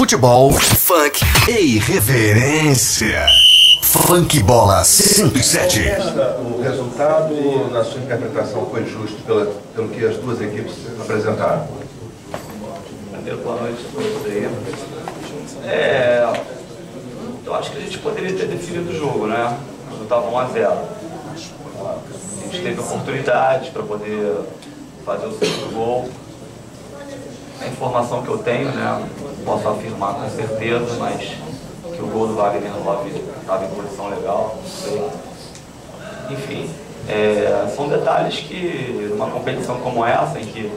futebol, funk e irreverência. Funk Bola 107. O resultado, na sua interpretação, foi justo pelo que as duas equipes apresentaram? Primeiro, boa noite a todos aí. Eu acho que a gente poderia ter definido o jogo, né? Quando estava 1 a 0. A gente teve oportunidades para poder fazer o segundo gol. A informação que eu tenho, né? Posso afirmar com certeza, mas que o gol do Wagner Love estava em posição legal, não sei. Enfim, são detalhes que numa competição como essa, em que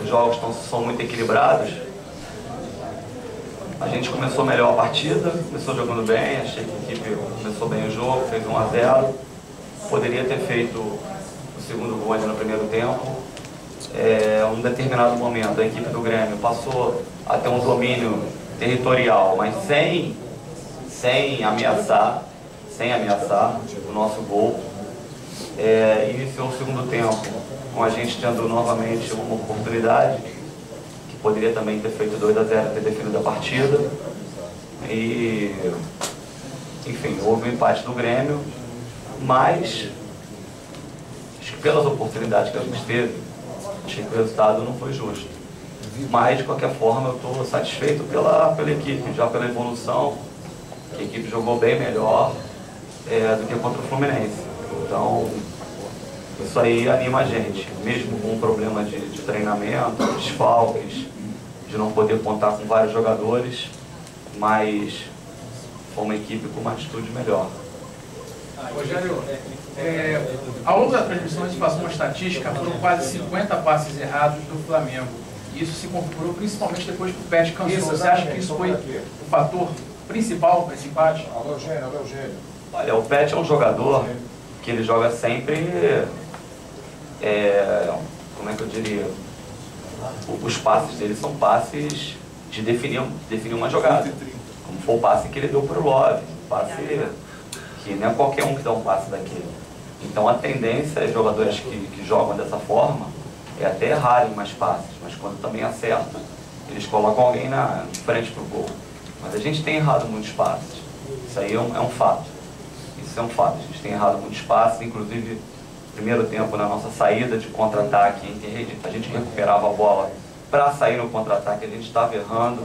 os jogos são muito equilibrados, a gente começou melhor a partida, começou jogando bem, achei que a equipe começou bem o jogo, fez 1 a 0. Poderia ter feito o segundo gol ali no primeiro tempo. Em um determinado momento, a equipe do Grêmio passou a ter um domínio territorial, mas sem ameaçar o nosso gol. Iniciou o segundo tempo com a gente tendo novamente uma oportunidade, que poderia também ter feito 2 a 0, ter definido a partida. E, enfim, houve um empate do Grêmio, mas acho que pelas oportunidades que a gente teve, achei que o resultado não foi justo. Mas, de qualquer forma, eu estou satisfeito pela equipe, já pela evolução, que a equipe jogou bem melhor do que contra o Fluminense. Então, isso aí anima a gente, mesmo com um problema de treinamento, desfalques, de não poder contar com vários jogadores, mas foi uma equipe com uma atitude melhor. Rogério, ao longo da transmissão a gente passou uma estatística, foram quase 50 passes errados do Flamengo. E isso se configurou principalmente depois que o Pet cansou. Você acha que isso foi o fator principal para esse empate? Alô, Eugênio. Olha, o Pet é um jogador que ele joga sempre, como é que eu diria, os passes dele são passes de definir uma jogada, como foi o passe que ele deu para o Love, passe que não é qualquer um que dá um passe daquele. Então a tendência é jogadores que jogam dessa forma até errarem mais passes, mas quando também acertam, eles colocam alguém na frente para o gol. Mas a gente tem errado muitos passes, isso aí é um fato. Isso é um fato, a gente tem errado muitos passes, inclusive no primeiro tempo na nossa saída de contra-ataque, em que a gente recuperava a bola para sair no contra-ataque, a gente estava errando,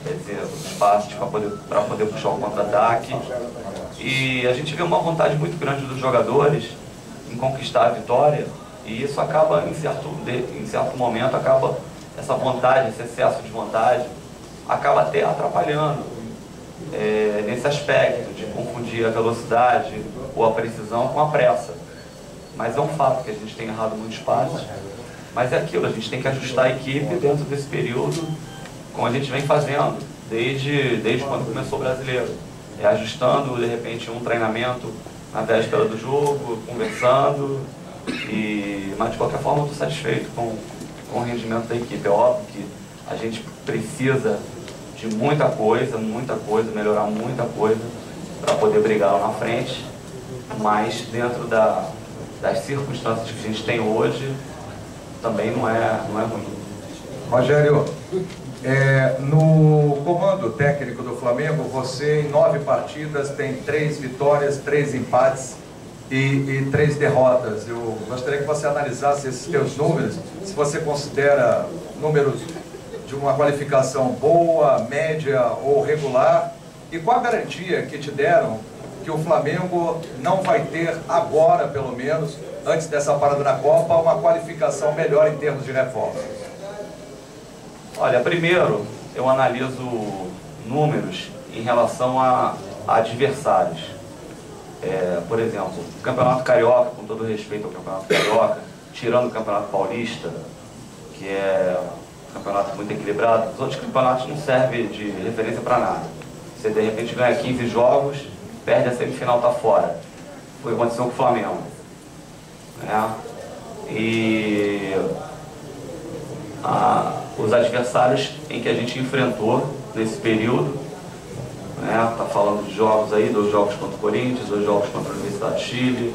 quer dizer, os passes para poder puxar o contra-ataque. E a gente vê uma vontade muito grande dos jogadores em conquistar a vitória, e isso acaba, em certo momento, essa vontade, esse excesso de vontade, acaba até atrapalhando nesse aspecto de confundir a velocidade ou a precisão com a pressa. Mas é um fato que a gente tem errado muitos passes, mas é aquilo, a gente tem que ajustar a equipe dentro desse período, como a gente vem fazendo, desde quando começou o Brasileiro. Ajustando, de repente, um treinamento na véspera do jogo, conversando, mas de qualquer forma eu estou satisfeito com o rendimento da equipe. É óbvio que a gente precisa de muita coisa, melhorar muita coisa para poder brigar lá na frente, mas dentro das circunstâncias que a gente tem hoje, também não é ruim. Rogério, no comando técnico do Flamengo, você em 9 partidas tem 3 vitórias, 3 empates e 3 derrotas. Eu gostaria que você analisasse esses teus números, se você considera números de uma qualificação boa, média ou regular, e qual a garantia que te deram que o Flamengo não vai ter agora, pelo menos, antes dessa parada na Copa, uma qualificação melhor em termos de reforço? Olha, primeiro eu analiso números em relação a adversários. Por exemplo, o Campeonato Carioca, com todo respeito ao Campeonato Carioca, tirando o Campeonato Paulista, que é um campeonato muito equilibrado, os outros campeonatos não servem de referência para nada. Você de repente ganha 15 jogos, perde a semifinal, está fora. Foi o que aconteceu com o Flamengo. E os adversários em que a gente enfrentou nesse período, tá falando de jogos aí, 2 jogos contra o Corinthians, 2 jogos contra a Universidade do Chile,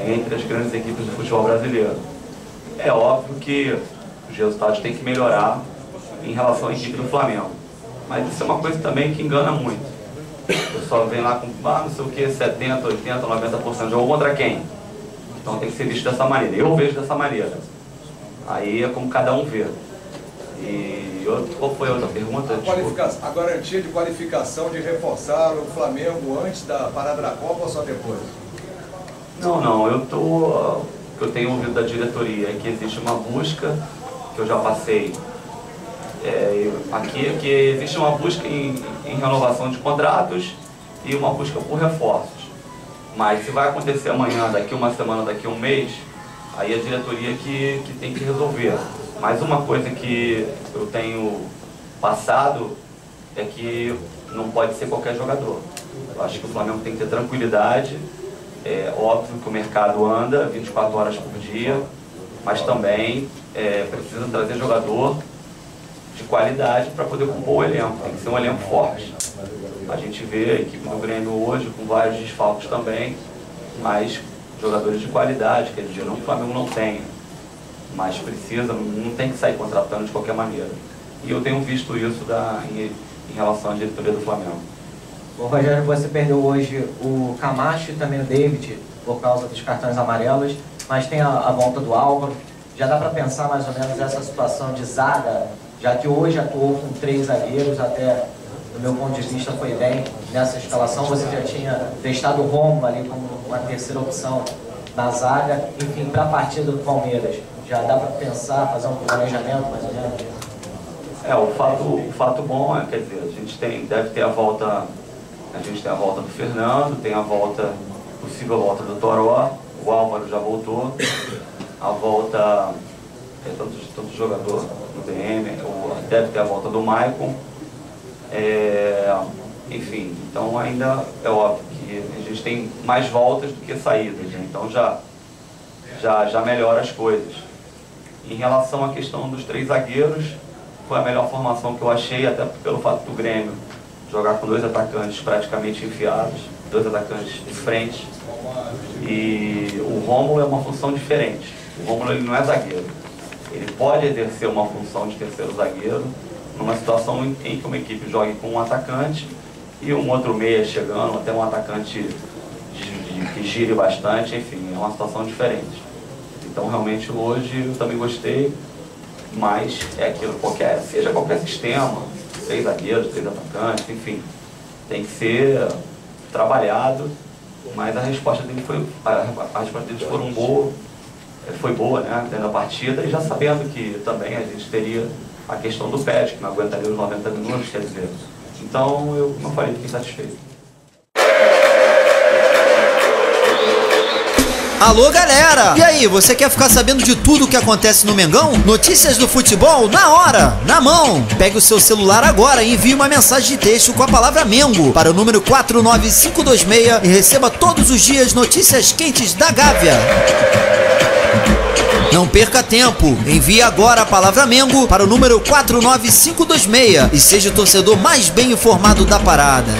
entre as grandes equipes do futebol brasileiro. É óbvio que os resultados têm que melhorar em relação à equipe do Flamengo. Mas isso é uma coisa também que engana muito. O pessoal vem lá com, não sei o que, 70%, 80%, 90% de jogo contra quem? Então tem que ser visto dessa maneira. Eu vejo dessa maneira. Aí é como cada um vê. E qual foi a outra pergunta? A garantia de qualificação de reforçar o Flamengo antes da parada da Copa ou só depois? Não, o que eu tenho ouvido da diretoria é que existe uma busca, que eu já passei, aqui é que existe uma busca em renovação de contratos e uma busca por reforços. Mas se vai acontecer amanhã, daqui uma semana, daqui um mês, aí a diretoria que tem que resolver. Mas uma coisa que eu tenho passado é que não pode ser qualquer jogador. Eu acho que o Flamengo tem que ter tranquilidade. É óbvio que o mercado anda 24 horas por dia, mas também precisa trazer jogador de qualidade para poder compor o elenco. Tem que ser um elenco forte. A gente vê a equipe do Grêmio hoje com vários desfalques também, mas jogadores de qualidade, quer dizer, não que o Flamengo não tenha, mas precisa, não tem que sair contratando de qualquer maneira. E eu tenho visto isso em relação à diretoria do Flamengo. O Rogério, você perdeu hoje o Camacho e também o David por causa dos cartões amarelos, mas tem a volta do Álvaro. Já dá para pensar mais ou menos essa situação de zaga, já que hoje atuou com 3 zagueiros, até do meu ponto de vista foi bem nessa escalação. Você já tinha testado o Romulo ali como uma terceira opção na zaga. Enfim, para a partida do Palmeiras, já dá para pensar, fazer um planejamento mais ou menos? O fato bom é, quer dizer, a gente deve ter a volta do Fernando, tem a possível volta do Toró, o Álvaro já voltou, a volta, tanto jogador no DM, deve ter a volta do Maicon, enfim, então ainda é óbvio que a gente tem mais voltas do que saídas, né? Então já melhora as coisas. Em relação à questão dos 3 zagueiros, foi a melhor formação que eu achei, até pelo fato do Grêmio jogar com 2 atacantes praticamente enfiados, 2 atacantes de frente. E o Romulo é uma função diferente. O Romulo ele não é zagueiro. Ele pode exercer uma função de terceiro zagueiro numa situação em que uma equipe jogue com um atacante e um outro meia chegando, até um atacante que gire bastante, enfim, é uma situação diferente. Então realmente hoje eu também gostei, mas é aquilo, seja qualquer sistema, 3 zagueiros, 3 atacantes, enfim, tem que ser trabalhado, mas a resposta deles foi boa, né, dentro da partida, e já sabendo que também a gente teria a questão do pet, que não aguentaria os 90 minutos, quer dizer, então eu, como eu falei, fiquei satisfeito. Alô, galera! E aí, você quer ficar sabendo de tudo o que acontece no Mengão? Notícias do futebol na hora, na mão. Pegue o seu celular agora e envie uma mensagem de texto com a palavra Mengo para o número 49526 e receba todos os dias notícias quentes da Gávea. Não perca tempo, envie agora a palavra Mengo para o número 49526 e seja o torcedor mais bem informado da parada.